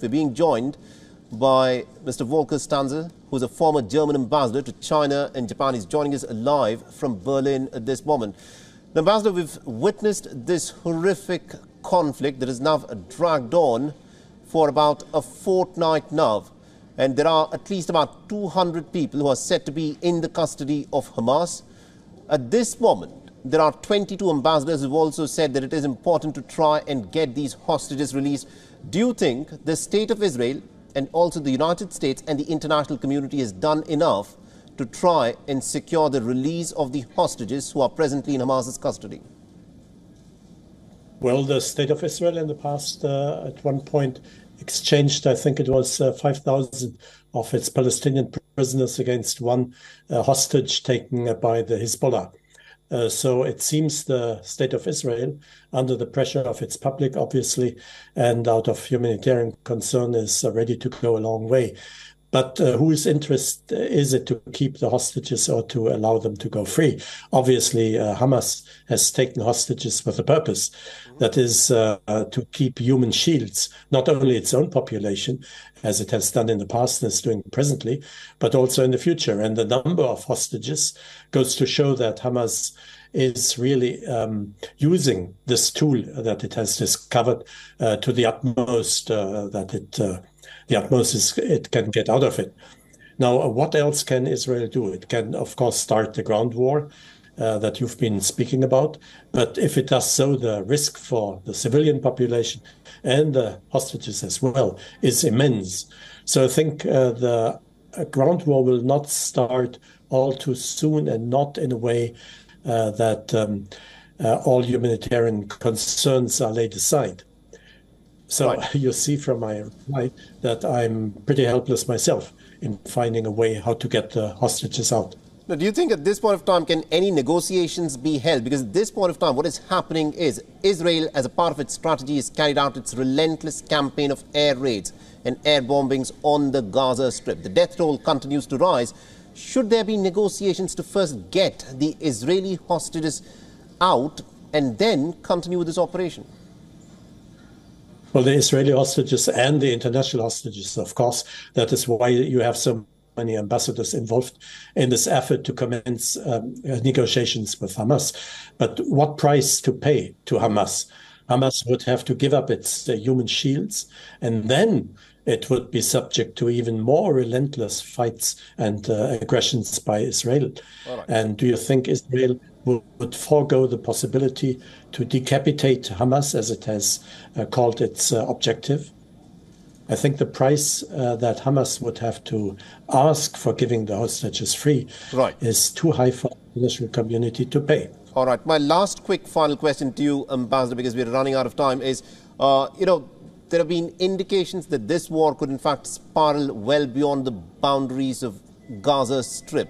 We're being joined by Mr. Volker Stanzel, who is a former German ambassador to China and Japan. He's joining us live from Berlin at this moment. Now, Ambassador, we've witnessed this horrific conflict that is now dragged on for about a fortnight now. And there are at least about 200 people who are said to be in the custody of Hamas. At this moment, there are 22 ambassadors who have also said that it is important to try and get these hostages released. Do you think the state of Israel and also the United States and the international community has done enough to try and secure the release of the hostages who are presently in Hamas's custody? Well, the state of Israel in the past, at one point, exchanged, I think it was 5,000 of its Palestinian prisoners against one hostage taken by the Hezbollah. So it seems the state of Israel, under the pressure of its public, obviously, and out of humanitarian concern, is ready to go a long way. But whose interest is it to keep the hostages or to allow them to go free? Obviously, Hamas has taken hostages with a purpose. That is to keep human shields, not only its own population, as it has done in the past and is doing presently, but also in the future. And the number of hostages goes to show that Hamas is really using this tool that it has discovered to the utmost it can get out of it. Now, what else can Israel do? It can, of course, start the ground war that you've been speaking about. But if it does so, the risk for the civilian population and the hostages as well is immense. So I think the ground war will not start all too soon, and not in a way that all humanitarian concerns are laid aside. So right. You see from my reply that I'm pretty helpless myself in finding a way how to get the hostages out. Now, do you think at this point of time can any negotiations be held? Because at this point of time, what is happening is Israel, as a part of its strategy, has carried out its relentless campaign of air raids and air bombings on the Gaza Strip. The death toll continues to rise. Should there be negotiations to first get the Israeli hostages out and then continue with this operation? Well, the Israeli hostages and the international hostages, of course. That is why you have so many ambassadors involved in this effort to commence negotiations with Hamas. But what price to pay to Hamas? Hamas would have to give up its human shields, and then it would be subject to even more relentless fights and aggressions by Israel. Right. And do you think Israel would forego the possibility to decapitate Hamas, as it has called its objective? I think the price that Hamas would have to ask for giving the hostages free is too high for the international community to pay. All right. My last quick final question to you, Ambassador, because we're running out of time, is, there have been indications that this war could in fact spiral well beyond the boundaries of Gaza Strip.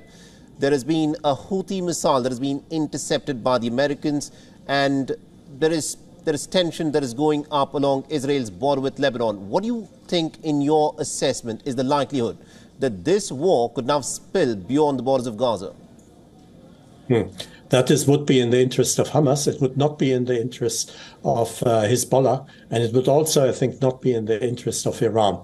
There has been a Houthi missile that has been intercepted by the Americans, and there is tension that is going up along Israel's border with Lebanon. What do you think, in your assessment, is the likelihood that this war could now spill beyond the borders of Gaza? That would be in the interest of Hamas. It would not be in the interest of Hezbollah. And it would also, I think, not be in the interest of Iran,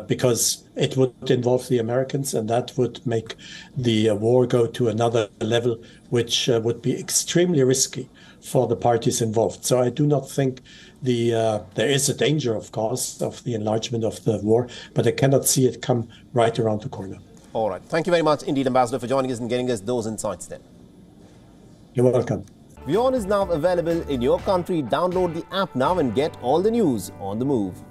because it would involve the Americans, and that would make the war go to another level, which would be extremely risky for the parties involved. So I do not think there is a danger, of course, of the enlargement of the war, but I cannot see it come right around the corner. All right. Thank you very much indeed, Ambassador, for joining us and getting us those insights then. You're welcome. WION is now available in your country. Download the app now and get all the news on the move.